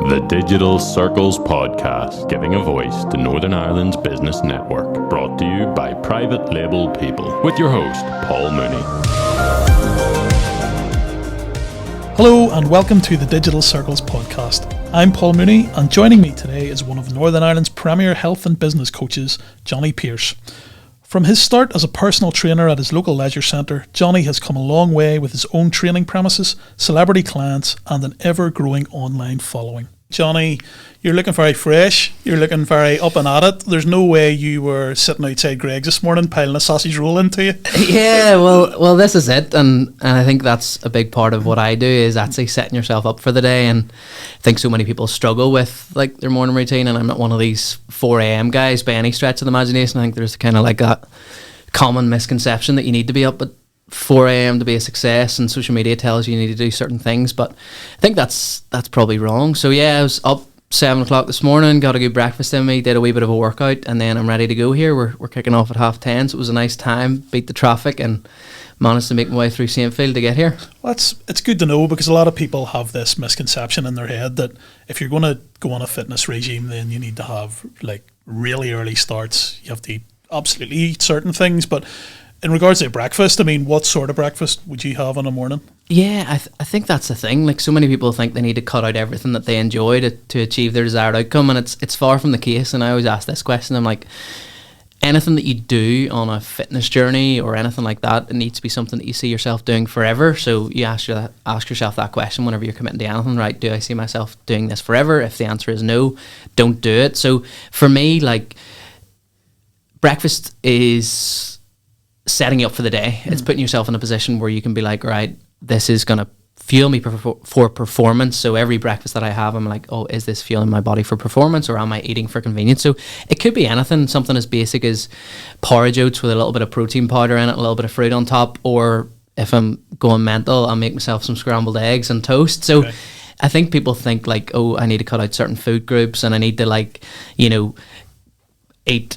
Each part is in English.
The Digital Circles Podcast, giving a voice to Northern Ireland's business network. Brought to you by Private Label People, with your host, Paul Mooney. Hello and welcome to the Digital Circles Podcast. I'm Paul Mooney, and joining me today is one of Northern Ireland's premier health and business coaches, Jonny Pierce. From his start as a personal trainer at his local leisure centre, Jonny has come a long way with his own training premises, celebrity clients and an ever-growing online following. Jonny, you're looking very fresh, you're looking very up and at it. There's no way you were sitting outside Greg's this morning piling a sausage roll into you. Yeah, well, this is it, and I think that's a big part of what I do, is actually setting yourself up for the day. And I think so many people struggle with like their morning routine, and I'm not one of these 4 a.m. guys by any stretch of the imagination. I think there's kind of like that common misconception that you need to be up at 4 a.m. to be a success, and social media tells you need to do certain things, but I think that's probably wrong. So yeah, I was up 7 o'clock this morning, got a good breakfast in me, did a wee bit of a workout, and then I'm ready to go here. We're kicking off at 10:30, so it was a nice time, beat the traffic and managed to make my way through Saintfield to get here. Well, it's good to know, because a lot of people have this misconception in their head that if you're going to go on a fitness regime, then you need to have like really early starts. You have to absolutely eat certain things, but in regards to breakfast, I mean, what sort of breakfast would you have in the morning? Yeah, I think that's the thing. Like, so many people think they need to cut out everything that they enjoy to achieve their desired outcome, and it's far from the case. And I always ask this question, I'm like, anything that you do on a fitness journey or anything like that, it needs to be something that you see yourself doing forever. So you ask yourself that question whenever you're committing to anything, right? Do I see myself doing this forever? If the answer is no, don't do it. So for me, like, breakfast is setting you up for the day. It's putting yourself in a position where you can be like, right, this is going to fuel me for performance. So every breakfast that I have, I'm like, oh, is this fueling my body for performance, or am I eating for convenience? So it could be anything, something as basic as porridge oats with a little bit of protein powder in it, a little bit of fruit on top, or if I'm going mental, I'll make myself some scrambled eggs and toast. So okay. I think people think like, oh, I need to cut out certain food groups, and I need to, like, you know, eat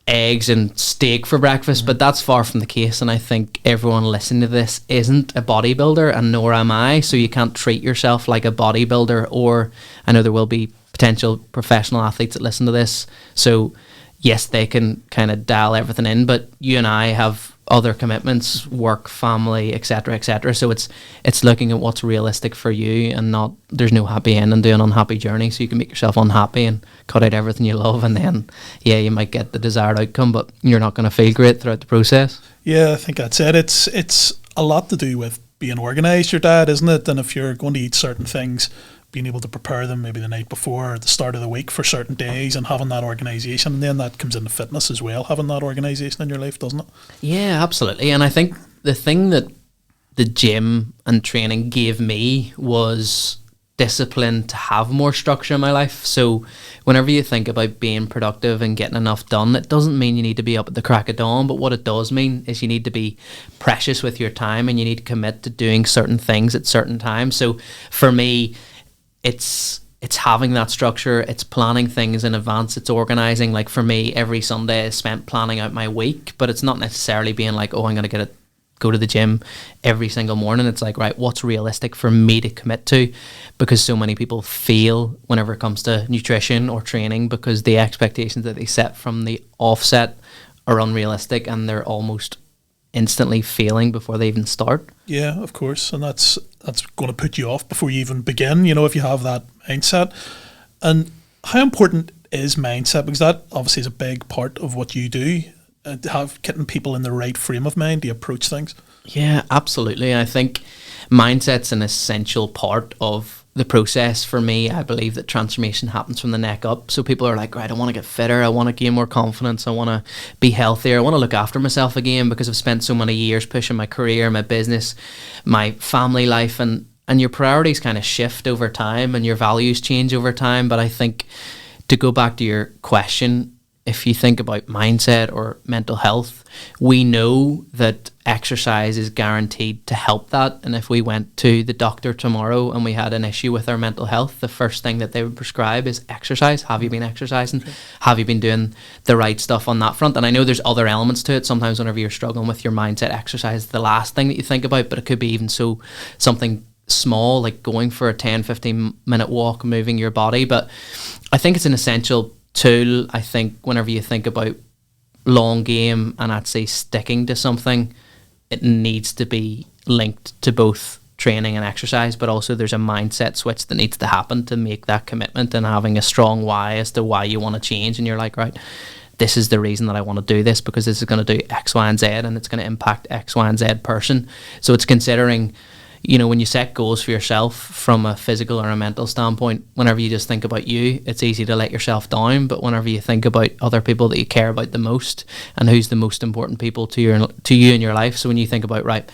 eggs and steak for breakfast, but that's far from the case. And I think everyone listening to this isn't a bodybuilder, and nor am I, so you can't treat yourself like a bodybuilder. Or I know there will be potential professional athletes that listen to this, so yes, they can kind of dial everything in, but you and I have other commitments, work, family, etc. So it's looking at what's realistic for you, and not, there's no happy end in doing an unhappy journey. So you can make yourself unhappy and cut out everything you love, and then yeah, you might get the desired outcome, but you're not going to feel great throughout the process. Yeah, I think that's it. It's a lot to do with being organised, your diet, isn't it? And if you're going to eat certain things, being able to prepare them maybe the night before or the start of the week for certain days, and having that organisation. And then that comes into fitness as well, having that organisation in your life, doesn't it? Yeah, absolutely. And I think the thing that the gym and training gave me was discipline to have more structure in my life. So whenever you think about being productive and getting enough done, it doesn't mean you need to be up at the crack of dawn, but what it does mean is you need to be precious with your time, and you need to commit to doing certain things at certain times. So for me, it's having that structure, it's planning things in advance, it's organising. Like for me, every Sunday is spent planning out my week, but it's not necessarily being like, oh, I'm going to go to the gym every single morning. It's like, right, what's realistic for me to commit to? Because so many people fail whenever it comes to nutrition or training, because the expectations that they set from the offset are unrealistic, and they're almost instantly failing before they even start. Yeah, of course, and that's going to put you off before you even begin, you know, if you have that mindset. And how important is mindset? Because that obviously is a big part of what you do, getting people in the right frame of mind to approach things. Yeah, absolutely. I think mindset's an essential part of the process. For me, I believe that transformation happens from the neck up. So people are like, right, I want to get fitter, I want to gain more confidence, I want to be healthier, I want to look after myself again, because I've spent so many years pushing my career, my business, my family life, and your priorities kind of shift over time and your values change over time. But I think, to go back to your question, if you think about mindset or mental health, we know that exercise is guaranteed to help that. And if we went to the doctor tomorrow and we had an issue with our mental health, the first thing that they would prescribe is exercise. Have you been exercising? Okay. Have you been doing the right stuff on that front? And I know there's other elements to it. Sometimes whenever you're struggling with your mindset, exercise is the last thing that you think about, but it could be even something small, like going for a 10-15 minute walk, moving your body. But I think it's an essential tool. I think whenever you think about long game and I'd say sticking to something, it needs to be linked to both training and exercise, but also there's a mindset switch that needs to happen to make that commitment, and having a strong why as to why you want to change. And you're like, right, this is the reason that I want to do this, because this is going to do X, Y, and Z, and it's going to impact X, Y, and Z person. So it's considering, you know, when you set goals for yourself from a physical or a mental standpoint, whenever you just think about you, it's easy to let yourself down. But whenever you think about other people that you care about the most and who's the most important people to you in your life. So when you think about, right,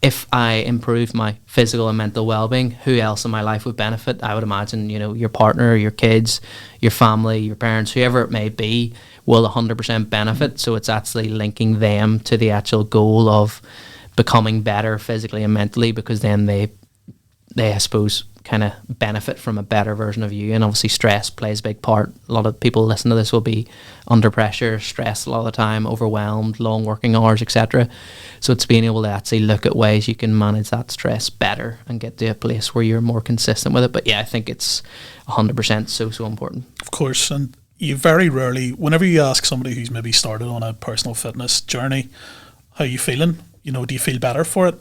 if I improve my physical and mental well-being, who else in my life would benefit? I would imagine, you know, your partner, your kids, your family, your parents, whoever it may be, will 100% benefit. So it's actually linking them to the actual goal of becoming better physically and mentally, because then they I suppose kind of benefit from a better version of you. And obviously stress plays a big part. A lot of people listen to this will be under pressure, stressed a lot of the time, overwhelmed, long working hours, etc. So it's being able to actually look at ways you can manage that stress better and get to a place where you're more consistent with it. But yeah, I think it's 100% so important. Of course. And you very rarely, whenever you ask somebody who's maybe started on a personal fitness journey, how you feeling? You know, do you feel better for it?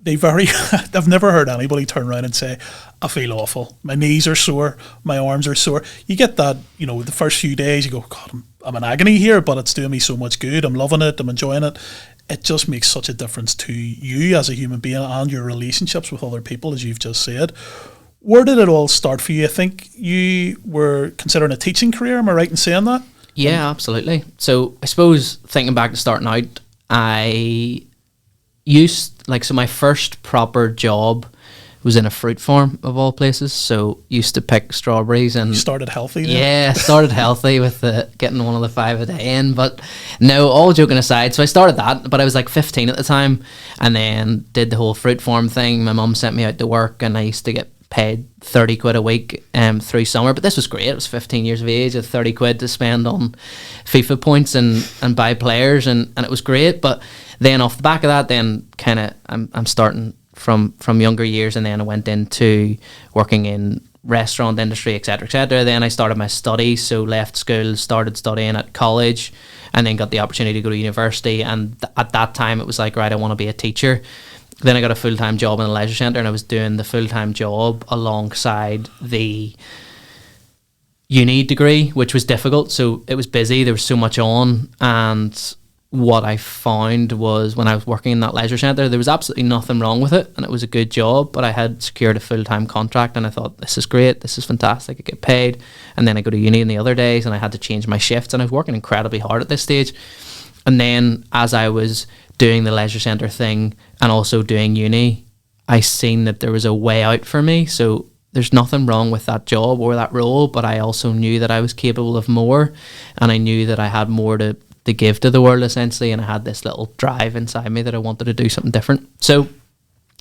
I've never heard anybody turn around and say, I feel awful. My knees are sore. My arms are sore. You get that, you know, the first few days you go, God, I'm in agony here, but it's doing me so much good. I'm loving it. I'm enjoying it. It just makes such a difference to you as a human being and your relationships with other people, as you've just said. Where did it all start for you? I think you were considering a teaching career. Am I right in saying that? Yeah, absolutely. So I suppose thinking back to starting out, so my first proper job was in a fruit farm of all places. So used to pick strawberries and you started healthy then? Yeah, started healthy with getting one of the 5 a day in. But no, all joking aside, so I started that, but I was like 15 at the time, and then did the whole fruit farm thing. My mum sent me out to work, and I used to get paid 30 quid a week through summer. But this was great. It was 15 years of age, with 30 quid to spend on FIFA points and buy players, and it was great. But then off the back of that, then kind of I'm starting from younger years, and then I went into working in restaurant industry, etc., etc. Then I started my studies, so left school, started studying at college, and then got the opportunity to go to university. And at that time, it was like, right, I want to be a teacher. Then I got a full-time job in a leisure centre, and I was doing the full-time job alongside the uni degree, which was difficult. So it was busy. There was so much on, and what I found was when I was working in that leisure centre, there was absolutely nothing wrong with it, and it was a good job, but I had secured a full-time contract, and I thought, this is great, this is fantastic, I get paid. And then I go to uni in the other days, and I had to change my shifts, and I was working incredibly hard at this stage. And then as I was doing the leisure centre thing and also doing uni, I seen that there was a way out for me. So there's nothing wrong with that job or that role, but I also knew that I was capable of more, and I knew that I had more to give to the world, essentially, and I had this little drive inside me that I wanted to do something different. So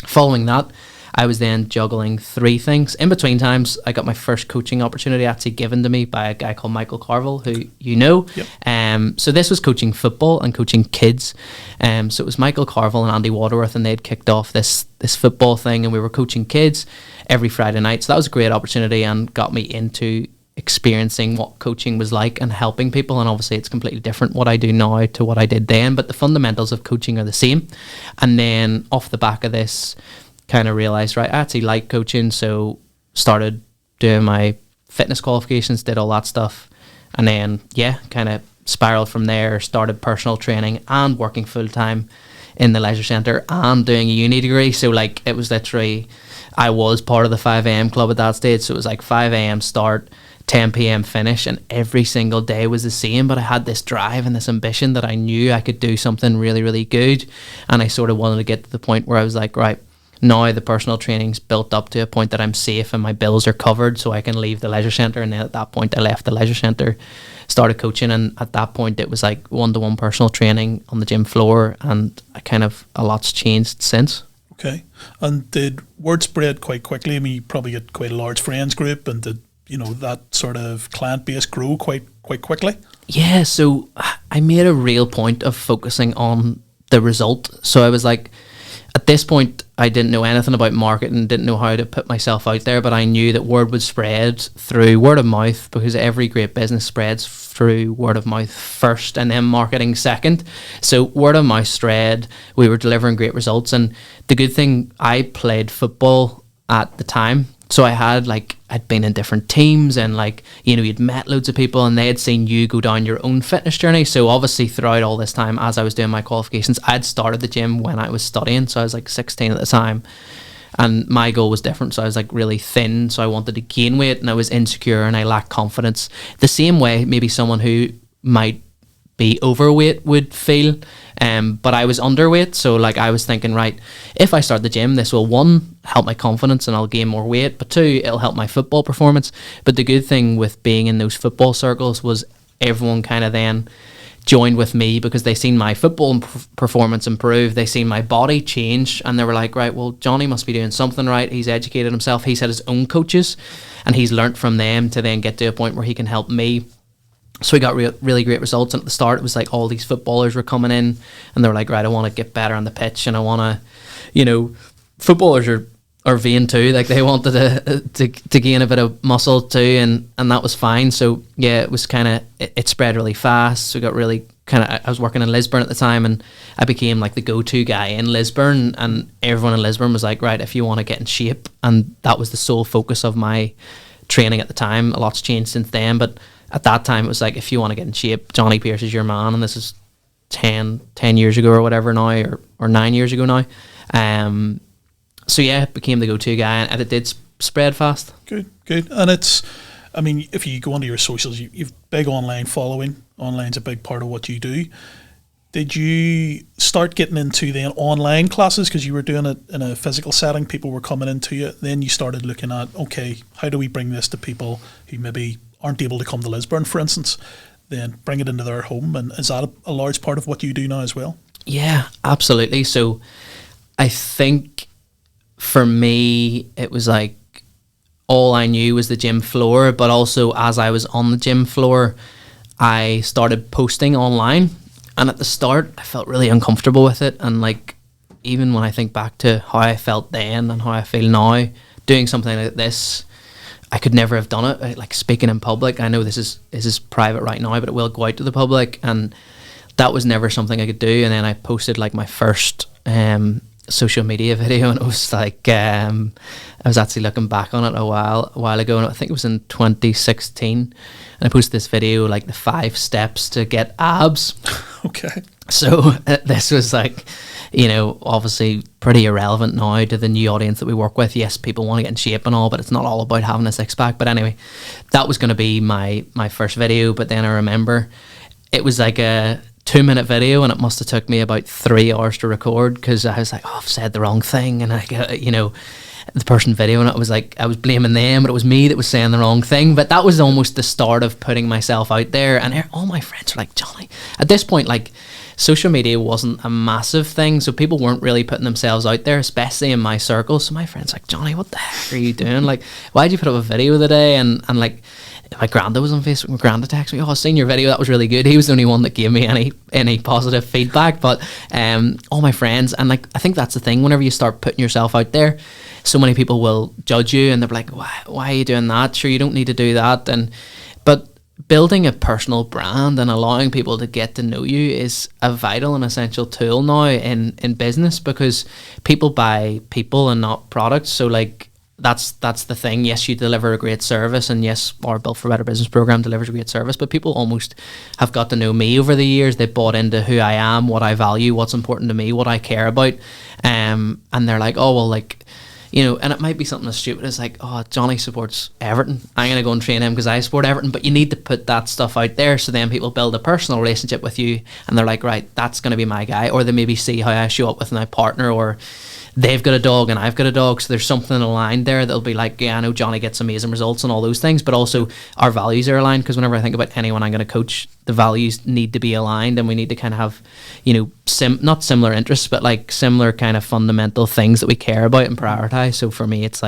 following that, I was then juggling 3 things. In between times, I got my first coaching opportunity actually given to me by a guy called Michael Carville, who you know. Yep. So this was coaching football and coaching kids. So it was Michael Carville and Andy Waterworth, and they'd kicked off this football thing, and we were coaching kids every Friday night. So that was a great opportunity and got me into experiencing what coaching was like and helping people. And obviously it's completely different what I do now to what I did then, but the fundamentals of coaching are the same. And then off the back of this, kind of realised, right, I actually like coaching, so started doing my fitness qualifications, did all that stuff, and then kind of spiraled from there, started personal training and working full-time in the leisure centre and doing a uni degree. So like it was literally, I was part of the 5 a.m. club at that stage, so it was like 5 a.m. start, 10 p.m. finish, and every single day was the same. But I had this drive and this ambition that I knew I could do something really, really good, and I sort of wanted to get to the point where I was like, right, now the personal training's built up to a point that I'm safe and my bills are covered, so I can leave the leisure centre. And then at that point I left the leisure centre, started coaching, and at that point it was like 1-to-1 personal training on the gym floor, and a lot's changed since. Okay. And did word spread quite quickly? I mean, you probably get quite a large friends group, and did that sort of client base grow quite quickly? Yeah, so I made a real point of focusing on the result. So I was like, at this point, I didn't know anything about marketing, didn't know how to put myself out there, but I knew that word would spread through word of mouth, because every great business spreads through word of mouth first and then marketing second. So word of mouth spread, we were delivering great results. And the good thing, I played football at the time. So I'd been in different teams, and you'd met loads of people, and they had seen you go down your own fitness journey. So obviously throughout all this time, as I was doing my qualifications, I'd started the gym when I was studying. So I was 16 at the time, and my goal was different. So I was really thin, so I wanted to gain weight, and I was insecure and I lacked confidence. The same way maybe someone who might be overweight would feel, but I was underweight. So I was thinking, right, if I start the gym, this will, one, help my confidence and I'll gain more weight, but two, it'll help my football performance. But the good thing with being in those football circles was everyone kind of then joined with me, because they seen my football performance improve, they seen my body change, and they were like, right, well, Jonny must be doing something right. He's educated himself, he's had his own coaches, and he's learnt from them to then get to a point where he can help me. So we got really great results. And at the start, it was all these footballers were coming in, and they were like, right, I want to get better on the pitch, and I want to, footballers are vain too. They wanted to gain a bit of muscle too, and that was fine. So yeah, it was it spread really fast. So we got really I was working in Lisburn at the time, and I became the go-to guy in Lisburn, and everyone in Lisburn was like, right, if you want to get in shape, and that was the sole focus of my training at the time. A lot's changed since then, but at that time, it was if you want to get in shape, Jonny Pierce is your man. And this is 10 years ago or whatever now, or 9 years ago now. So yeah, it became the go-to guy, and it did spread fast. Good. And if you go onto your socials, you've big online following. Online's a big part of what you do. Did you start getting into then online classes, because you were doing it in a physical setting, people were coming into you, then you started looking at, okay, how do we bring this to people who maybe aren't able to come to Lisburn, for instance, then bring it into their home? And is that a large part of what you do now as well? Yeah, absolutely. So I think for me, it was all I knew was the gym floor, but also as I was on the gym floor, I started posting online. And at the start, I felt really uncomfortable with it. And even when I think back to how I felt then and how I feel now, doing something like this, I could never have done it. Speaking in public, I know this is private right now, but it will go out to the public, and that was never something I could do. And then I posted my first social media video, and it was I was actually looking back on it a while ago, and I think it was in 2016, and I posted this video, the 5 steps to get abs. Okay. So this was obviously pretty irrelevant now to the new audience that we work with. Yes, people want to get in shape and all, but it's not all about having a six-pack. But anyway, that was going to be my first video. But then I remember it was a 2-minute video, and it must have took me about 3 hours to record, because I was I've said the wrong thing, and the person videoing it was I was blaming them, but it was me that was saying the wrong thing. But that was almost the start of putting myself out there, and all my friends were like, Jonny, at this point, social media wasn't a massive thing, so people weren't really putting themselves out there, especially in my circle. So my friends Jonny, what the heck are you doing? Why'd you put up a video today? And my granda was on Facebook. My granda texted me, I've seen your video, that was really good. He was the only one that gave me any positive feedback. But all my friends, and I think that's the thing, whenever you start putting yourself out there, so many people will judge you, and they're like, why are you doing that? Sure, you don't need to do that. But building a personal brand and allowing people to get to know you is a vital and essential tool now in business, because people buy people and not products. So that's the thing. Yes, you deliver a great service, and yes, our Built for Better Business program delivers a great service, but people almost have got to know me over the years. They bought into who I am, what I value, what's important to me, what I care about, and they're like, oh well, and it might be something as stupid as Jonny supports Everton, I'm going to go and train him because I support Everton. But you need to put that stuff out there, so then people build a personal relationship with you, and they're like, right, that's going to be my guy. Or they maybe see how I show up with my partner, or they've got a dog and I've got a dog, so there's something aligned there that'll be yeah, I know Jonny gets amazing results and all those things, but also our values are aligned, because whenever I think about anyone I'm going to coach, the values need to be aligned, and we need to kind of have, not similar interests, but similar kind of fundamental things that we care about and prioritize. So for me, it's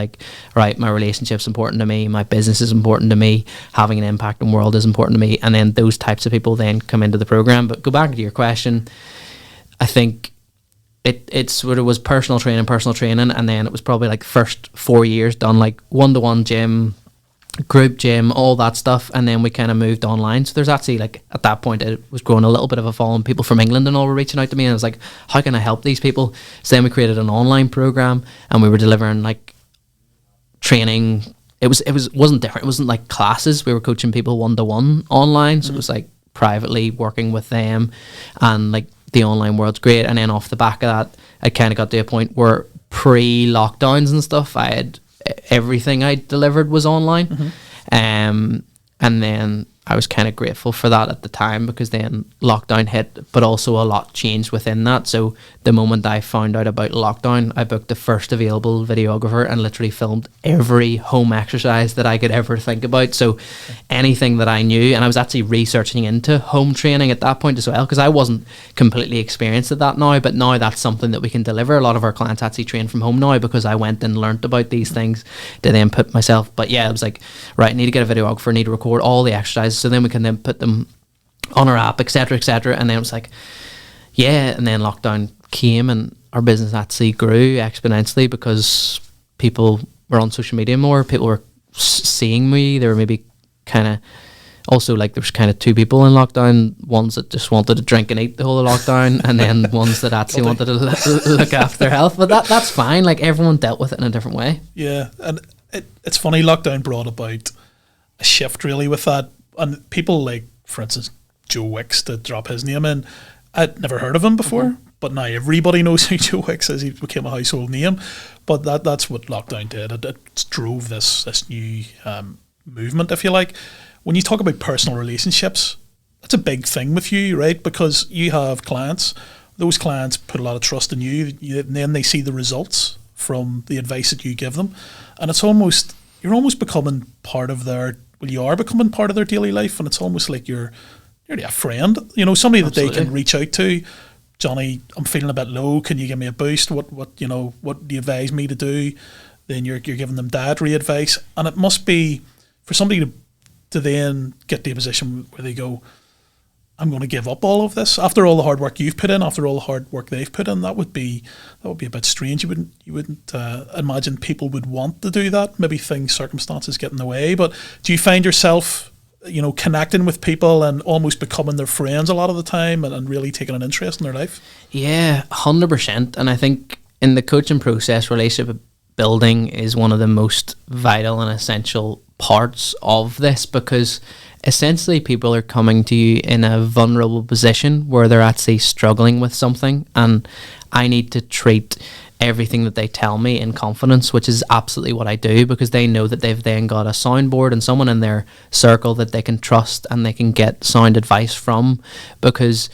right, my relationship's important to me, my business is important to me, having an impact on the world is important to me, and then those types of people then come into the program. But go back to your question, I think it sort of was personal training, and then it was probably like first 4 years done like one-to-one gym, group gym, all that stuff, and then we kind of moved online. So there's actually, like, at that point it was growing a little bit of a following. People from England and all were reaching out to me, and I was like, how can I help these people? So then we created an online program, and we were delivering like training. It wasn't different. It wasn't like classes. We were coaching people one-to-one online, so it was like privately working with them, and like the online world's great. And then off the back of that, I kind of got to a point where pre-lockdowns and stuff, I had everything I delivered was online. And then I was kind of grateful for that at the time, because then lockdown hit, but also a lot changed within that. So the moment I found out about lockdown, I booked the first available videographer and literally filmed every home exercise that I could ever think about. So anything that I knew, and I was actually researching into home training at that point as well, because I wasn't completely experienced at that now, but now that's something that we can deliver. A lot of our clients actually train from home now, because I went and learnt about these things to then put myself. But yeah, it was like, right, I need to get a videographer, I need to record all the exercises, so then we can then put them on our app, etc., etc. And then it was like, yeah, and then lockdown came, and our business actually grew exponentially because people were on social media more, people were seeing me. They were maybe kind of, also like there was kind of two people in lockdown, ones that just wanted to drink and eat the whole of lockdown, and then ones that actually wanted to look after their health. But that's fine, like everyone dealt with it in a different way. Yeah, and it's funny, lockdown brought about a shift really with that. And people like, for instance, Joe Wicks, to drop his name in, I'd never heard of him before, but now everybody knows who Joe Wicks is. He became a household name. But that's what lockdown did. It drove this new movement, if you like. When you talk about personal relationships, that's a big thing with you, right? Because you have clients. Those clients put a lot of trust in you, and then they see the results from the advice that you give them. And it's almost, you're almost becoming part of their, well, you are becoming part of their daily life, and it's almost like you're a friend, somebody that Absolutely. they can reach out to. Johnny, I'm feeling a bit low. Can you give me a boost? What do you advise me to do? Then you're giving them dietary advice, and it must be for somebody to then get to a position where they go, I'm going to give up all of this after all the hard work you've put in, after all the hard work they've put in. That would be a bit strange. You wouldn't imagine people would want to do that. Maybe circumstances get in the way. But do you find yourself, connecting with people and almost becoming their friends a lot of the time, and really taking an interest in their life? Yeah, 100%. And I think in the coaching process, relationship building is one of the most vital and essential parts of this, because essentially people are coming to you in a vulnerable position where they're actually struggling with something, and I need to treat everything that they tell me in confidence, which is absolutely what I do, because they know that they've then got a soundboard and someone in their circle that they can trust and they can get sound advice from. Because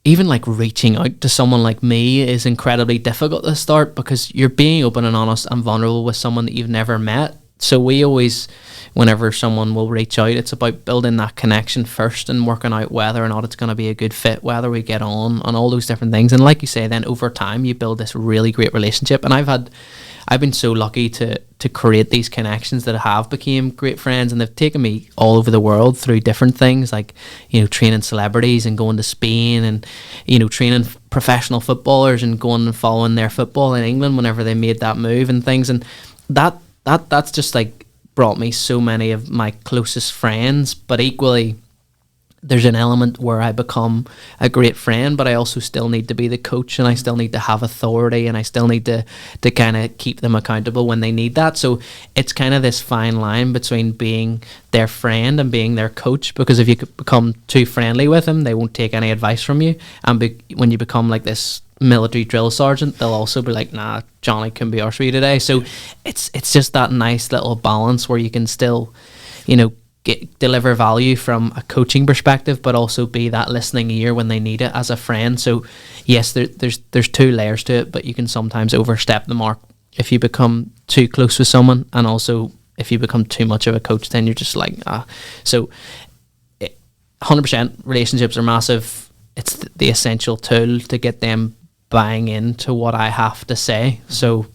even like reaching out to someone like me is incredibly difficult to start, because you're being open and honest and vulnerable with someone that you've never met. So we always, whenever someone will reach out, it's about building that connection first and working out whether or not it's going to be a good fit, whether we get on all those different things. And like you say, then over time you build this really great relationship. And I've been so lucky to create these connections that have become great friends, and they've taken me all over the world through different things, like, training celebrities and going to Spain, and, training professional footballers and going and following their football in England whenever they made that move and things. And that's just like brought me so many of my closest friends. But equally, there's an element where I become a great friend, but I also still need to be the coach, and I still need to have authority, and I still need to kind of keep them accountable when they need that. So it's kind of this fine line between being their friend and being their coach, because if you become too friendly with them, they won't take any advice from you. And when you become like this military drill sergeant, they'll also be like, nah, Johnny can be our sweet today. So it's just that nice little balance where you can still, deliver value from a coaching perspective, but also be that listening ear when they need it as a friend. So yes, there's two layers to it, but you can sometimes overstep the mark if you become too close with someone, and also if you become too much of a coach, then you're just like, So 100% relationships are massive. It's the essential tool to get them buying into what I have to say. So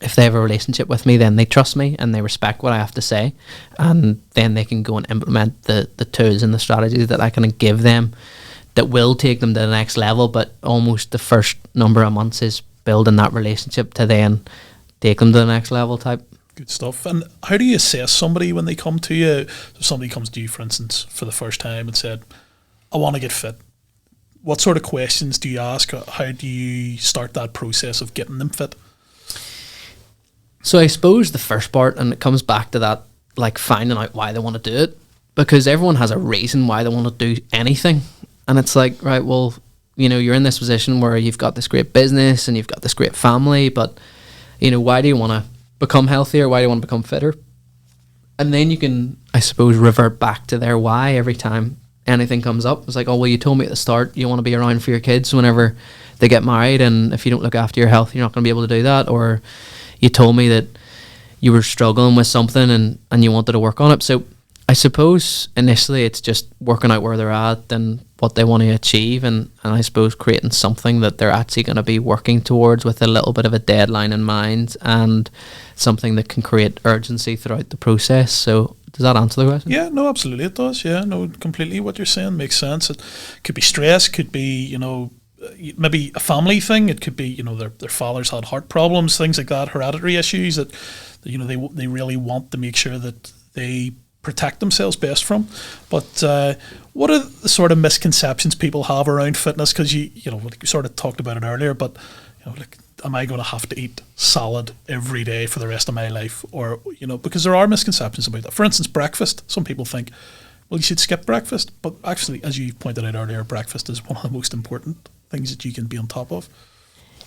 if they have a relationship with me, then they trust me and they respect what I have to say, and then they can go and implement the tools and the strategies that I can give them that will take them to the next level, but almost the first number of months is building that relationship to then take them to the next level type. Good stuff. And how do you assess somebody when they come to you? If somebody comes to you, for instance, for the first time and said, I want to get fit, what sort of questions do you ask? How do you start that process of getting them fit? So I suppose the first part, and it comes back to that, like finding out why they want to do it, because everyone has a reason why they want to do anything. And it's like, right, well, you know, you're in this position where you've got this great business and you've got this great family, but, you know, why do you want to become healthier? Why do you want to become fitter? And then you can, I suppose, revert back to their why every time anything comes up. It's like, oh, well, you told me at the start you want to be around for your kids whenever they get married, and if you don't look after your health, you're not going to be able to do that. Or you told me that you were struggling with something and you wanted to work on it. So I suppose initially it's just working out where they're at and what they want to achieve, and I suppose creating something that they're actually going to be working towards with a little bit of a deadline in mind, and something that can create urgency throughout the process. So does that answer the question? Yeah, no, absolutely it does. Yeah, no, completely what you're saying makes sense. It could be stress, could be, you know, maybe a family thing. It could be, you know, their fathers had heart problems, things like that, hereditary issues that you know, they really want to make sure that they protect themselves best from. But what are the sort of misconceptions people have around fitness? Because you know, like you sort of talked about it earlier, but you know, like, am I going to have to eat salad every day for the rest of my life? Or, you know, because there are misconceptions about that. For instance, breakfast. Some people think, well, you should skip breakfast. But actually, as you pointed out earlier, breakfast is one of the most important things that you can be on top of.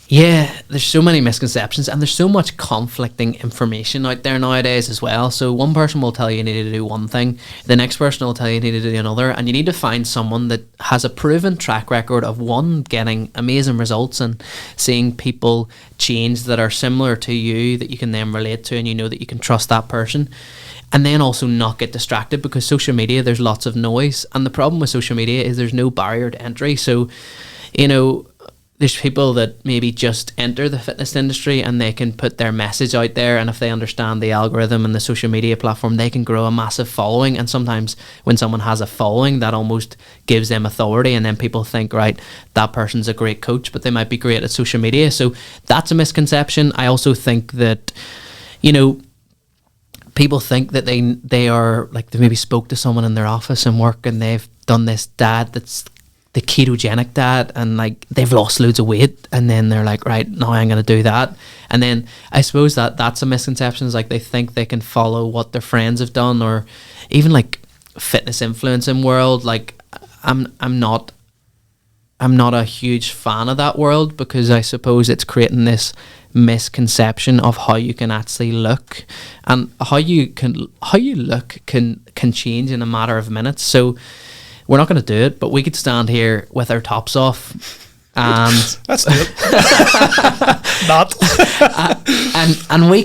Yeah, there's so many misconceptions, and there's so much conflicting information out there nowadays as well. So one person will tell you need to do one thing, the next person will tell you need to do another, and you need to find someone that has a proven track record of, one, getting amazing results and seeing people change that are similar to you that you can then relate to, and you know that you can trust that person. And then also not get distracted, because social media, there's lots of noise, and the problem with social media is there's no barrier to entry. So, you know, there's people that maybe just enter the fitness industry and they can put their message out there, and if they understand the algorithm and the social media platform, they can grow a massive following. And sometimes when someone has a following, that almost gives them authority, and then people think, right, that person's a great coach, but they might be great at social media. So that's a misconception. I also think that, you know, people think that they are, like, they maybe spoke to someone in their office and work and they've done this diet that's the ketogenic diet, and like they've lost loads of weight, and then they're like, right, now I'm going to do that. And then I suppose that's a misconception, is like they think they can follow what their friends have done, or even like fitness influencing world. Like I'm not a huge fan of that world, because I suppose it's creating this misconception of how you can actually look, and how you look can change in a matter of minutes. So we're not going to do it, but we could stand here with our tops off, and that's it. Not. and we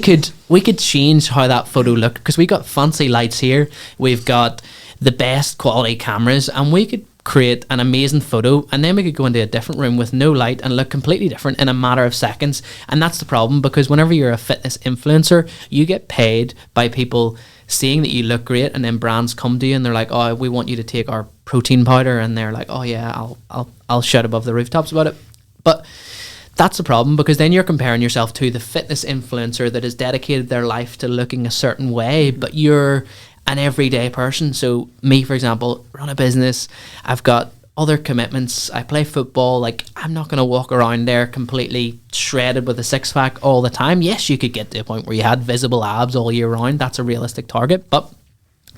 could change how that photo looked, because we got fancy lights here, we've got the best quality cameras, and we could create an amazing photo, and then we could go into a different room with no light and look completely different in a matter of seconds. And that's the problem, because whenever you're a fitness influencer, you get paid by people seeing that you look great, and then brands come to you and they're like, oh, we want you to take our protein powder, and they're like, oh yeah, I'll shout above the rooftops about it. But that's the problem, because then you're comparing yourself to the fitness influencer that has dedicated their life to looking a certain way, but you're an everyday person. So me, for example, run a business, I've got other commitments, I play football. Like, I'm not going to walk around there completely shredded with a six-pack all the time. Yes, you could get to a point where you had visible abs all year round. That's a realistic target, but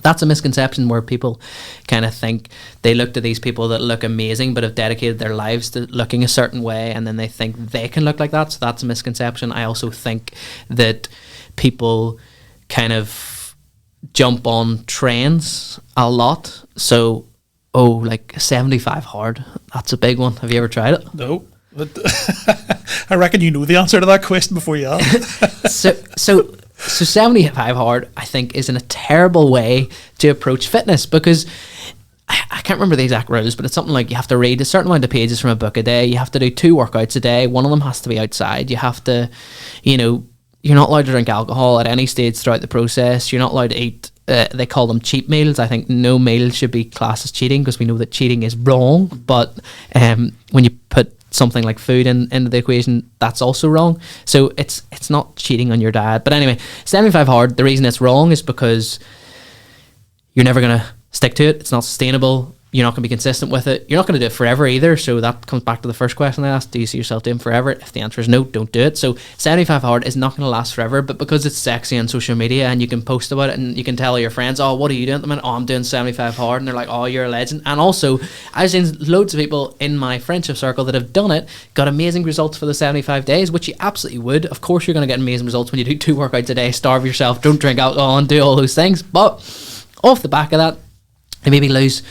that's a misconception, where people kind of think they look to these people that look amazing but have dedicated their lives to looking a certain way, and then they think they can look like that. So that's a misconception. I also think that people kind of jump on trends a lot. So, like 75 hard, that's a big one. Have you ever tried it? No, but I reckon you know the answer to that question before you ask. So 75 hard, I think, is in a terrible way to approach fitness, because I can't remember the exact rules, but it's something like you have to read a certain amount of pages from a book a day, you have to do 2 workouts a day, one of them has to be outside, you have to, you know, you're not allowed to drink alcohol at any stage throughout the process, you're not allowed to eat they call them cheat meals. I think no meal should be classed as cheating because we know that cheating is wrong. But when you put something like food into the equation, that's also wrong. So it's not cheating on your diet. But anyway, 75 hard, the reason it's wrong is because you're never going to stick to it. It's not sustainable. You're not going to be consistent with it. You're not going to do it forever either. So that comes back to the first question I asked. Do you see yourself doing forever? If the answer is no, don't do it. So 75 hard is not going to last forever, but because it's sexy on social media and you can post about it and you can tell your friends, oh, what are you doing at the minute? Oh, I'm doing 75 hard. And they're like, oh, you're a legend. And also, I've seen loads of people in my friendship circle that have done it, got amazing results for the 75 days, which you absolutely would. Of course, you're going to get amazing results when you do 2 workouts a day, starve yourself, don't drink alcohol and do all those things. But off the back of that, they maybe lose,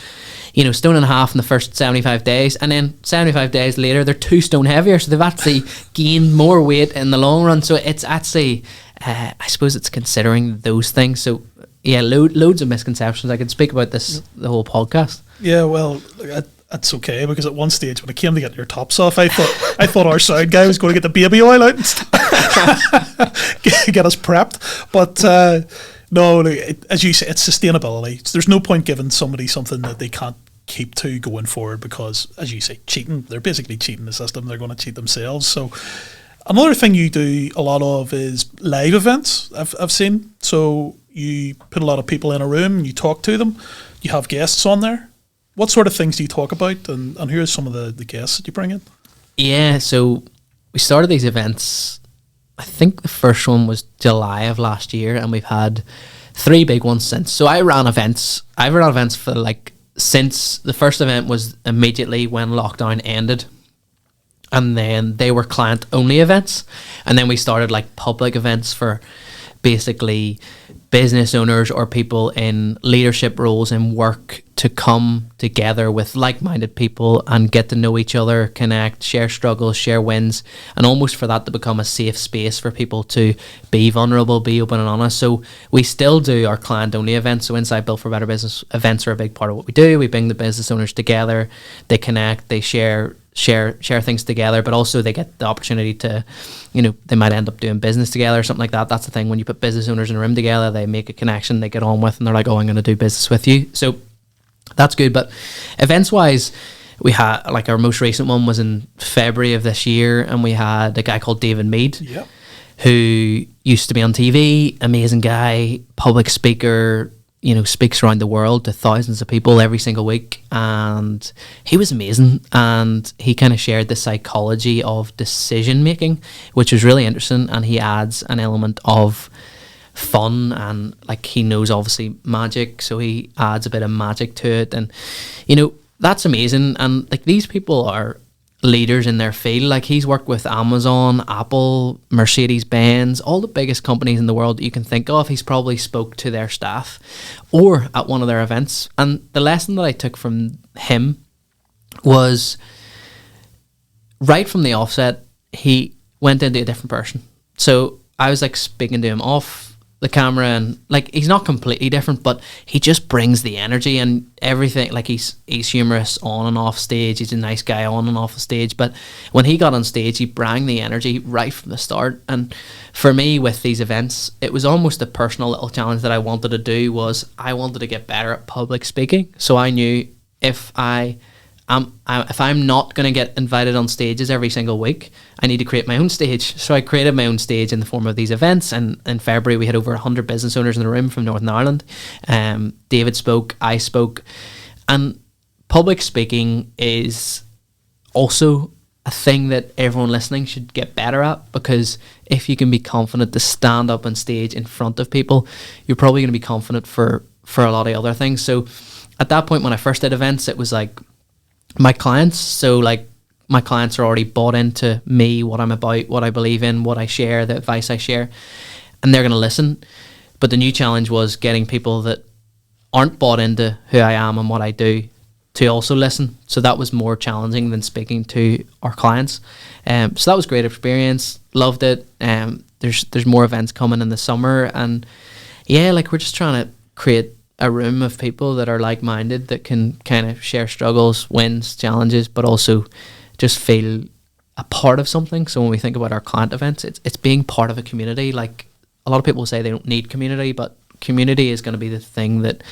you know, 1.5 stone in the first 75 days, and then 75 days later they're 2 stone heavier, so they've actually gained more weight in the long run. So it's actually I suppose it's considering those things. So yeah, loads of misconceptions. I could speak about this the whole podcast. Yeah, well, that's okay, because at one stage when it came to getting your tops off, I thought our sound guy was going to get the baby oil out and get us prepped. But no, as you say, it's sustainability. There's no point giving somebody something that they can't keep to going forward, because, as you say, cheating, they're basically cheating the system. They're going to cheat themselves. So another thing you do a lot of is live events, I've seen. So you put a lot of people in a room and you talk to them. You have guests on there. What sort of things do you talk about, and who are some of the guests that you bring in? Yeah, so we started these events, I think the first one was July of last year, and we've had 3 big ones since. So I've run events for since the first event was immediately when lockdown ended, and then they were client only events, and then we started like public events for basically business owners or people in leadership roles in work to come together with like-minded people and get to know each other, connect, share struggles, share wins, and almost for that to become a safe space for people to be vulnerable, be open and honest. So we still do our client-only events. So Inside Built for Better Business events are a big part of what we do. We bring the business owners together, they connect, they share things together, but also they get the opportunity to, you know, they might end up doing business together or something like that. That's the thing, when you put business owners in a room together, they make a connection, they get on with, and they're like, oh, I'm going to do business with you. So that's good. But events wise, we had, like, our most recent one was in February of this year, and we had a guy called David Meade, who used to be on TV, amazing guy, public speaker, you know, speaks around the world to thousands of people every single week, and he was amazing. And he kind of shared the psychology of decision making, which was really interesting, and he adds an element of fun, and like, he knows obviously magic, so he adds a bit of magic to it, and you know, that's amazing. And like, these people are leaders in their field. Like, he's worked with Amazon, Apple, Mercedes-Benz, all the biggest companies in the world that you can think of. He's probably spoke to their staff or at one of their events. And the lesson that I took from him was, right from the offset, he went into a different person. So I was like speaking to him off the camera, and like, he's not completely different, but he just brings the energy and everything. Like, he's humorous on and off stage, he's a nice guy on and off the stage, but when he got on stage, he brought the energy right from the start. And for me, with these events, it was almost a personal little challenge that I wanted to do. Was I wanted to get better at public speaking. So I knew if I'm not going to get invited on stages every single week, I need to create my own stage. So I created my own stage in the form of these events. And in February, we had over 100 business owners in the room from Northern Ireland. David spoke, I spoke. And public speaking is also a thing that everyone listening should get better at, because if you can be confident to stand up on stage in front of people, you're probably going to be confident for a lot of other things. So at that point, when I first did events, it was like, my clients, so like, my clients are already bought into me, what I'm about, what I believe in, what I share, the advice I share, and they're going to listen. But the new challenge was getting people that aren't bought into who I am and what I do to also listen. So that was more challenging than speaking to our clients. So that was a great experience, loved it. There's more events coming in the summer, and yeah, like, we're just trying to create a room of people that are like-minded, that can kind of share struggles, wins, challenges, but also just feel a part of something. So when we think about our client events, it's being part of a community. Like, a lot of people say they don't need community, but community is going to be the thing that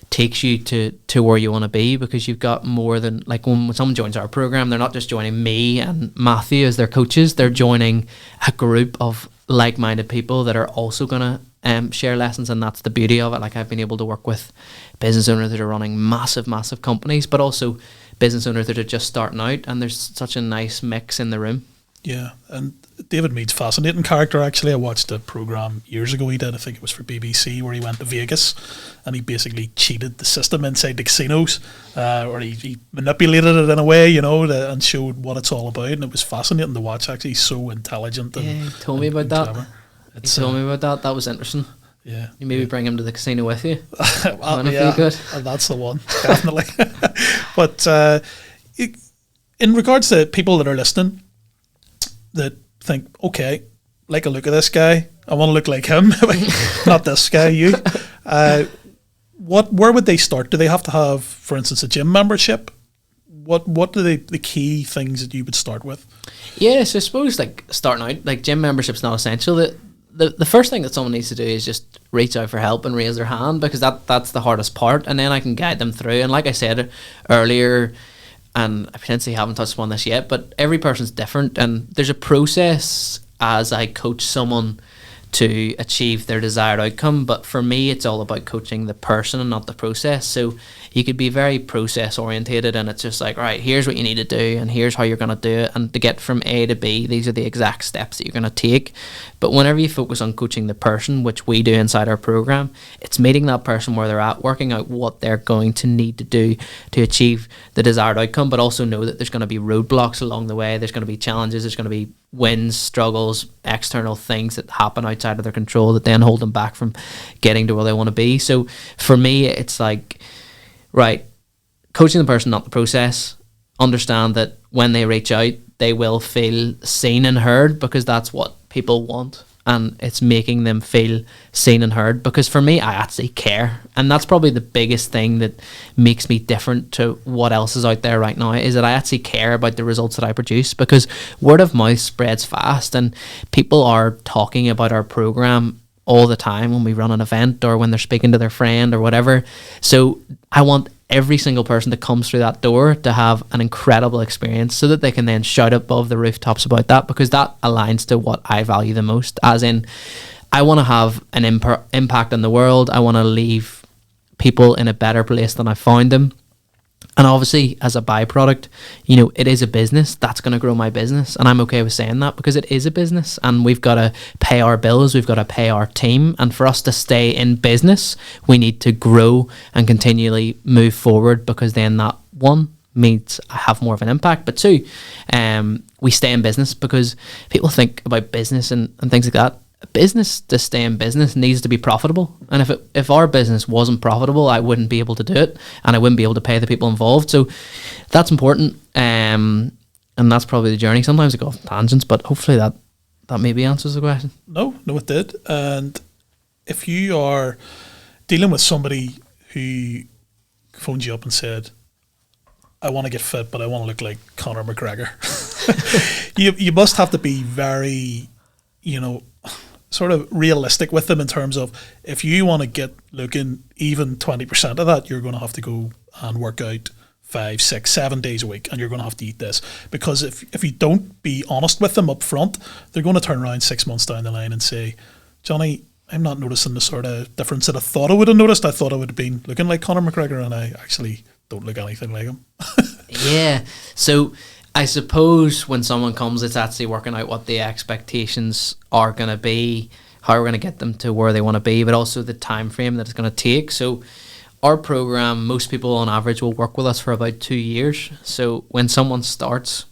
takes you to where you want to be, because you've got more than, like, when someone joins our program, they're not just joining me and Matthew as their coaches, they're joining a group of like-minded people that are also going to share lessons. And that's the beauty of it. Like, I've been able to work with business owners that are running massive companies, but also business owners that are just starting out, and there's such a nice mix in the room. Yeah, and David Meade's fascinating character, actually. I watched a programme years ago he did, I think it was for BBC, where he went to Vegas and he basically cheated the system inside the casinos, or he manipulated it in a way, you know, and showed what it's all about, and it was fascinating to watch, actually. He's so intelligent. And, he told me about that. He told me about that. That was interesting. Yeah. You maybe bring him to the casino with you. Yeah, that's the one, definitely. But in regards to people that are listening, that think, okay, like a look at this guy, I want to look like him, not this guy, you. Where would they start? Do they have to have, for instance, a gym membership? What are the key things that you would start with? Yeah, so I suppose, like, starting out, like, gym membership's not essential. The first thing that someone needs to do is just reach out for help and raise their hand, because that's the hardest part, and then I can guide them through. And like I said earlier, and I potentially haven't touched upon this yet, but every person's different, and there's a process as I coach someone to achieve their desired outcome. But for me, it's all about coaching the person and not the process. So you could be very process orientated, and it's just like, right, here's what you need to do, and here's how you're going to do it, and to get from A to B, these are the exact steps that you're going to take. But whenever you focus on coaching the person, which we do inside our program, it's meeting that person where they're at, working out what they're going to need to do to achieve the desired outcome, but also know that there's going to be roadblocks along the way, there's going to be challenges, there's going to be wins, struggles, external things that happen outside of their control that then hold them back from getting to where they want to be. So for me, it's like, right, coaching the person, not the process. Understand that when they reach out, they will feel seen and heard, because that's what people want, and it's making them feel seen and heard. Because for me, I actually care, and that's probably the biggest thing that makes me different to what else is out there right now, is that I actually care about the results that I produce, because word of mouth spreads fast, and people are talking about our program all the time when we run an event or when they're speaking to their friend or whatever. So I want every single person that comes through that door to have an incredible experience, so that they can then shout above the rooftops about that, because that aligns to what I value the most. As in, I want to have an impact on the world. I want to leave people in a better place than I found them. And obviously, as a byproduct, you know, it is a business. That's going to grow my business. And I'm okay with saying that, because it is a business, and we've got to pay our bills. We've got to pay our team. And for us to stay in business, we need to grow and continually move forward, because then that, one, means I have more of an impact. But two, we stay in business, because people think about business and things like that. A business, to stay in business, needs to be profitable, and if our business wasn't profitable, I wouldn't be able to do it, and I wouldn't be able to pay the people involved. So that's important, and that's probably the journey. Sometimes I go off tangents, but hopefully that maybe answers the question. No, it did. And if you are dealing with somebody who phoned you up and said, I want to get fit, but I want to look like Conor McGregor, you must have to be very, you know, sort of realistic with them, in terms of, if you want to get looking even 20% of that, you're going to have to go and work out 5, 6, 7 days a week, and you're going to have to eat this. Because if you don't be honest with them up front, they're going to turn around 6 months down the line and say, Johnny, I'm not noticing the sort of difference that I thought I would have noticed. I thought I would have been looking like Conor McGregor, and I actually don't look anything like him. Yeah, so I suppose when someone comes, it's actually working out what the expectations are going to be, how we're going to get them to where they want to be, but also the time frame that it's going to take. So our program, most people on average will work with us for about 2 years. So when someone starts,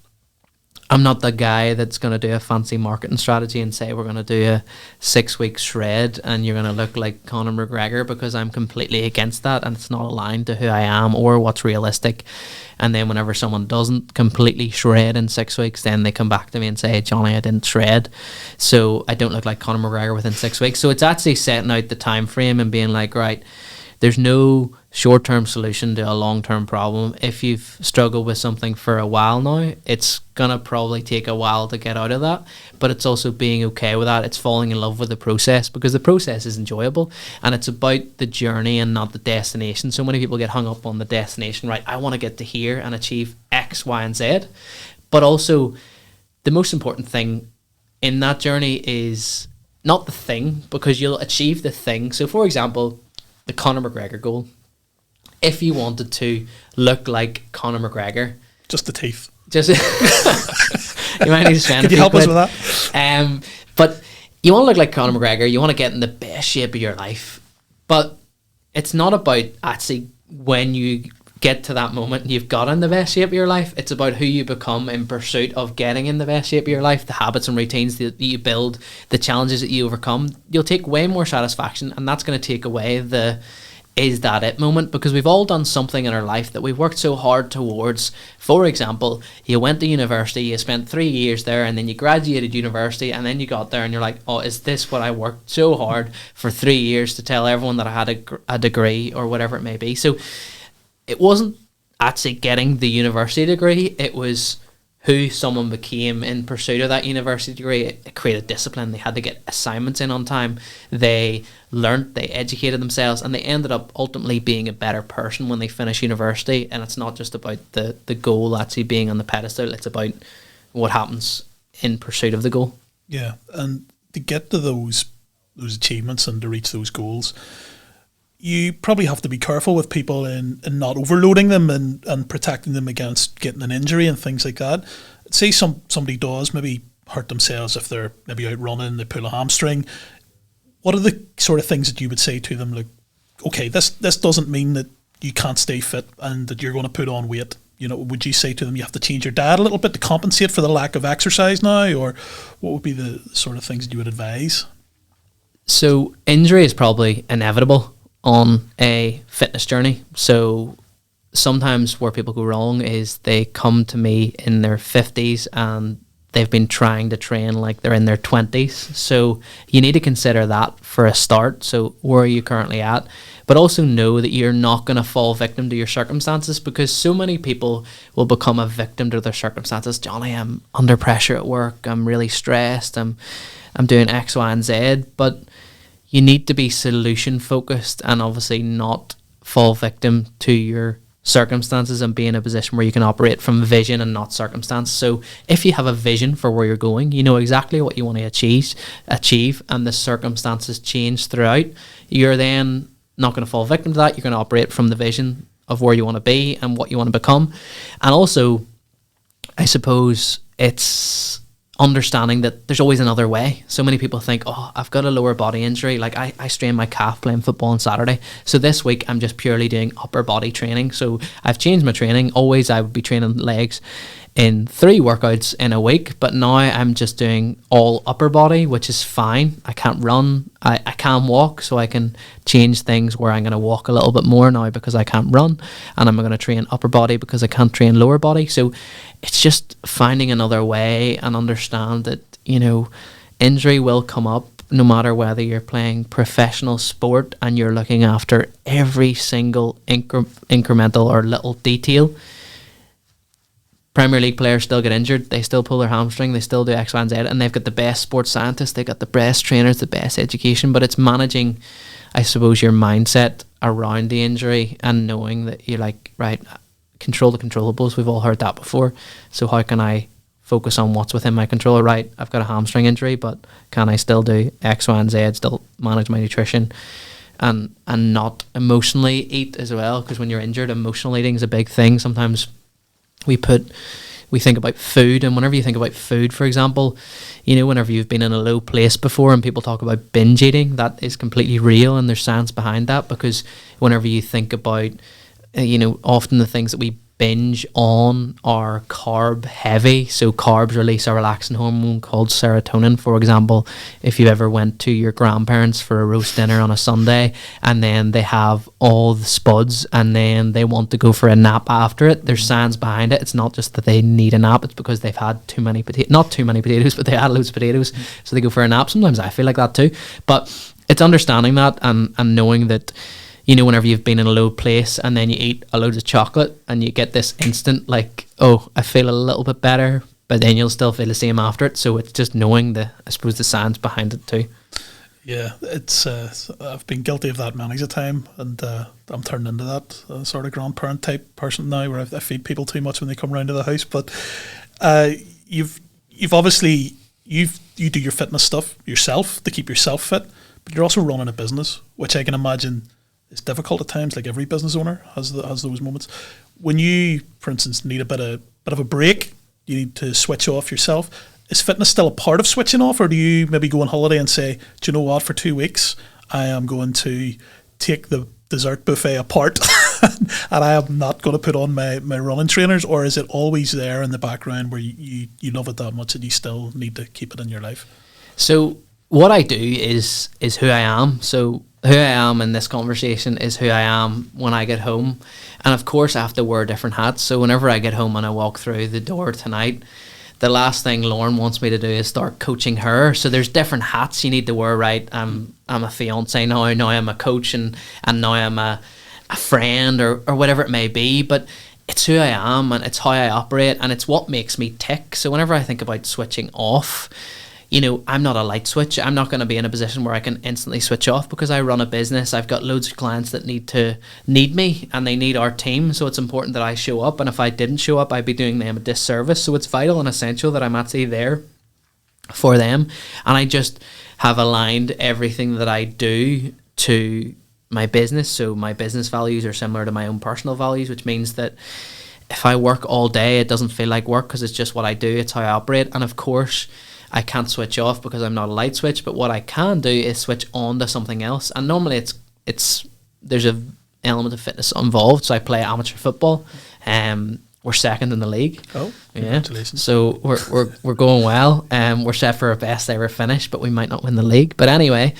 I'm not the guy that's going to do a fancy marketing strategy and say we're going to do a 6-week shred and you're going to look like Conor McGregor, because I'm completely against that, and it's not aligned to who I am or what's realistic. And then whenever someone doesn't completely shred in 6 weeks, then they come back to me and say, Johnny, I didn't shred, so I don't look like Conor McGregor within 6 weeks. So it's actually setting out the time frame and being like, right, there's no short-term solution to a long-term problem. If you've struggled with something for a while now, it's gonna probably take a while to get out of that, but it's also being okay with that. It's falling in love with the process, because the process is enjoyable, and it's about the journey and not the destination. So many people get hung up on the destination, right? I want to get to here and achieve X, Y, and Z, but also the most important thing in that journey is not the thing, because you'll achieve the thing. So for example, the Conor McGregor goal, if you wanted to look like Conor McGregor, just the teeth. Just you might need to spend. Could you help us with that? But you want to look like Conor McGregor. You want to get in the best shape of your life. But it's not about actually when you get to that moment you've got in the best shape of your life. It's about who you become in pursuit of getting in the best shape of your life, the habits and routines that you build, the challenges that you overcome. You'll take way more satisfaction, and that's going to take away the is that it moment, because we've all done something in our life that we've worked so hard towards. For example, you went to university, you spent 3 years there, and then you graduated university, and then you got there and you're like, oh, is this what I worked so hard for 3 years to tell everyone that I had a degree or whatever it may be? So it wasn't actually getting the university degree, it was who someone became in pursuit of that university degree. It created discipline. They had to get assignments in on time. They learnt, they educated themselves, and they ended up ultimately being a better person when they finished university. And it's not just about the goal actually being on the pedestal, it's about what happens in pursuit of the goal. Yeah, and to get to those achievements and to reach those goals, you probably have to be careful with people in not overloading them and protecting them against getting an injury and things like that. Say somebody does maybe hurt themselves if they're maybe out running, they pull a hamstring. What are the sort of things that you would say to them, like, okay, this doesn't mean that you can't stay fit and that you're going to put on weight? You know, would you say to them you have to change your diet a little bit to compensate for the lack of exercise now, or what would be the sort of things that you would advise? So injury is probably inevitable on a fitness journey. So sometimes where people go wrong is they come to me in their 50s and they've been trying to train like they're in their 20s. So you need to consider that for a start. So where are you currently at? But also know that you're not going to fall victim to your circumstances, because so many people will become a victim to their circumstances. Johnny, I'm under pressure at work. I'm really stressed. I'm doing X, Y, and Z. But you need to be solution focused and obviously not fall victim to your circumstances, and be in a position where you can operate from vision and not circumstance. So if you have a vision for where you're going, you know exactly what you want to achieve, and the circumstances change throughout, you're then not going to fall victim to that. You're going to operate from the vision of where you want to be and what you want to become. And also, I suppose it's understanding that there's always another way. So many people think, oh, I've got a lower body injury, like I strained my calf playing football on Saturday, so this week I'm just purely doing upper body training. So I've changed my training. Always I would be training legs in 3 workouts in a week, but now I'm just doing all upper body, which is fine. I can't run, I can walk, so I can change things where I'm going to walk a little bit more now because I can't run, and I'm going to train upper body because I can't train lower body. So it's just finding another way, and understand that, you know, injury will come up no matter whether you're playing professional sport and you're looking after every single incremental or little detail. Premier League players still get injured, they still pull their hamstring, they still do X, Y, and Z, and they've got the best sports scientists, they've got the best trainers, the best education, but it's managing, I suppose, your mindset around the injury and knowing that you're like, right, control the controllables. We've all heard that before. So how can I focus on what's within my control? Right, I've got a hamstring injury, but can I still do X, Y, and Z, still manage my nutrition, and not emotionally eat as well? Because when you're injured, emotional eating is a big thing. Sometimes we think about food, and whenever you think about food, for example, you know, whenever you've been in a low place before and people talk about binge eating, that is completely real, and there's science behind that. Because whenever you think about, you know, often the things that we binge on are carb heavy. So carbs release a relaxing hormone called serotonin. For example, if you ever went to your grandparents for a roast dinner on a Sunday and then they have all the spuds and then they want to go for a nap after it, there's science behind it. It's not just that they need a nap, it's because they've had too many potatoes, not too many potatoes, but they had loads of potatoes, so they go for a nap. Sometimes I feel like that too, but it's understanding that and knowing that, you know, whenever you've been in a low place and then you eat a load of chocolate and you get this instant like, oh, I feel a little bit better, but then you'll still feel the same after it. So it's just knowing I suppose the science behind it too. Yeah, it's I've been guilty of that many a time, and I'm turning into that sort of grandparent type person now, where I feed people too much when they come round to the house. But you've obviously you do your fitness stuff yourself to keep yourself fit, but you're also running a business, which I can imagine is difficult at times. Like every business owner has those moments. When you, for instance, need a bit of a break, you need to switch off yourself. Is fitness still a part of switching off, or do you maybe go on holiday and say, do you know what, for 2 weeks I am going to take the dessert buffet apart and I am not going to put on my running trainers? Or is it always there in the background where you love it that much that you still need to keep it in your life? So what I do is who I am. So who I am in this conversation is who I am when I get home. And of course I have to wear different hats. So whenever I get home and I walk through the door tonight, the last thing Lauren wants me to do is start coaching her. So there's different hats you need to wear, right? I'm a fiance now I'm a coach, and now I'm a friend or whatever it may be. But it's who I am, and it's how I operate, and it's what makes me tick. So whenever I think about switching off, you know, I'm not a light switch. I'm not going to be in a position where I can instantly switch off, because I run a business. I've got loads of clients that need me, and they need our team. So it's important that I show up. And if I didn't show up, I'd be doing them a disservice. So it's vital and essential that I'm actually there for them. And I just have aligned everything that I do to my business. So my business values are similar to my own personal values, which means that if I work all day, it doesn't feel like work, because it's just what I do. It's how I operate. And of course, I can't switch off because I'm not a light switch, but what I can do is switch on to something else. And normally it's there's a element of fitness involved. So I play amateur football. We're second in the league. Oh, yeah. Congratulations. So we're going well. We're set for a best ever finish, but we might not win the league. But anyway,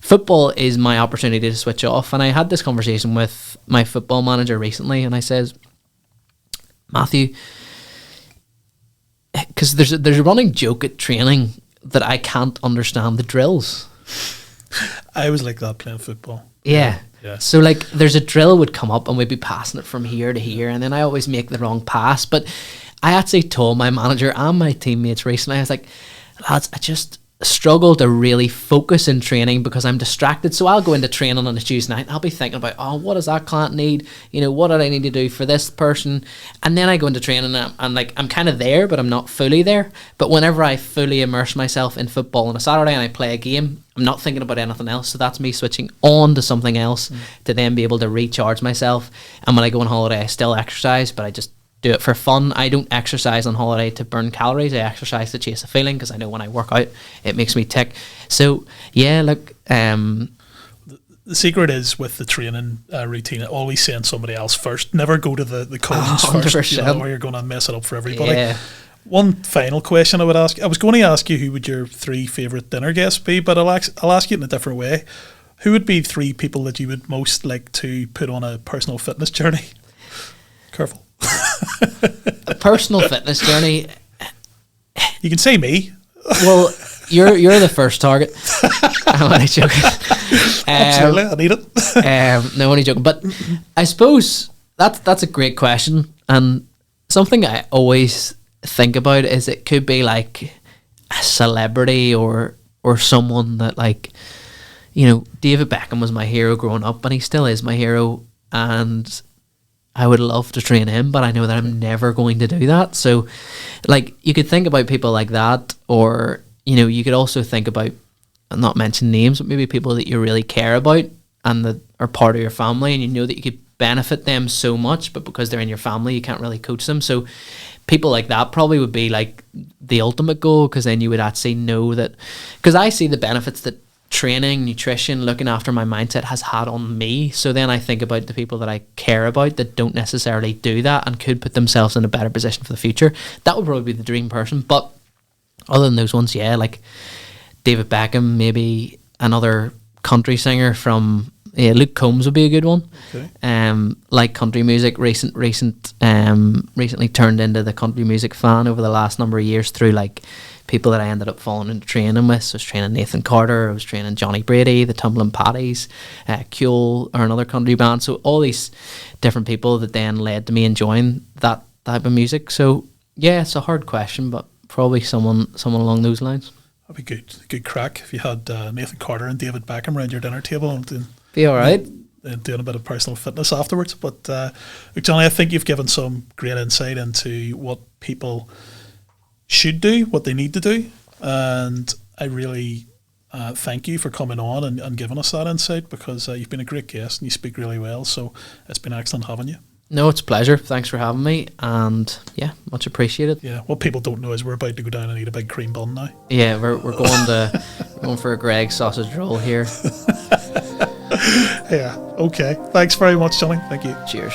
football is my opportunity to switch off. And I had this conversation with my football manager recently, and I says, Matthew, because there's a running joke at training that I can't understand the drills. I was like that playing football. Yeah. Yeah. So like there's a drill would come up and we'd be passing it from here to here, and then I always make the wrong pass. But I actually told my manager and my teammates recently, I was like, lads, I just struggle to really focus in training because I'm distracted. So I'll go into training on a Tuesday night and I'll be thinking about, oh, what does that client need? You know, what do I need to do for this person? And then I go into training and I'm kind of there, but I'm not fully there. But whenever I fully immerse myself in football on a Saturday and I play a game, I'm not thinking about anything else. So that's me switching on to something else to then be able to recharge myself. And when I go on holiday, I still exercise, but I just do it for fun. I don't exercise on holiday to burn calories. I exercise to chase a feeling, because I know when I work out, it makes me tick. So yeah, look, the secret is with the training routine, always saying somebody else first. Never go to the cons first, you know, or you're going to mess it up for everybody. Yeah. One final question I would ask. I was going to ask you who would your 3 favourite dinner guests be, but I'll ask you in a different way. Who would be 3 people that you would most like to put on a personal fitness journey? Careful. A personal fitness journey. You can say me. Well, you're the first target. I'm only joking. Absolutely, I need it. No, only joking. But I suppose that's a great question, and something I always think about is it could be like a celebrity or someone that, like, you know, David Beckham was my hero growing up, and he still is my hero, and I would love to train him, but I know that I'm never going to do that. So, like, you could think about people like that, or, you know, you could also think about, not mention names, but maybe people that you really care about and that are part of your family, and you know that you could benefit them so much, but because they're in your family, you can't really coach them. So people like that probably would be like the ultimate goal, because then you would actually know that, because I see the benefits that training, nutrition, looking after my mindset has had on me. So then I think about the people that I care about that don't necessarily do that and could put themselves in a better position for the future. That would probably be the dream person. But other than those ones, yeah, like David Beckham, maybe another country singer from Luke Combs would be a good one. Okay. Like country music, recently turned into the country music fan over the last number of years through like people that I ended up falling into training with. So I was training Nathan Carter, I was training Johnny Brady, the Tumbling Paddies, Kuel are another country band. So all these different people that then led to me enjoying that type of music. So yeah, it's a hard question, but probably someone along those lines. That'd be good crack if you had Nathan Carter and David Beckham around your dinner table and be all right. And doing a bit of personal fitness afterwards. But look, Johnny, I think you've given some great insight into what people should do, what they need to do, and I really thank you for coming on and giving us that insight, because you've been a great guest and you speak really well, so it's been excellent having you. No, it's a pleasure. Thanks for having me, and yeah, much appreciated. Yeah, what people don't know is we're about to go down and eat a big cream bun now. Yeah, we're going for a Greg's sausage roll here. Yeah, okay. Thanks very much, Johnny. Thank you. Cheers.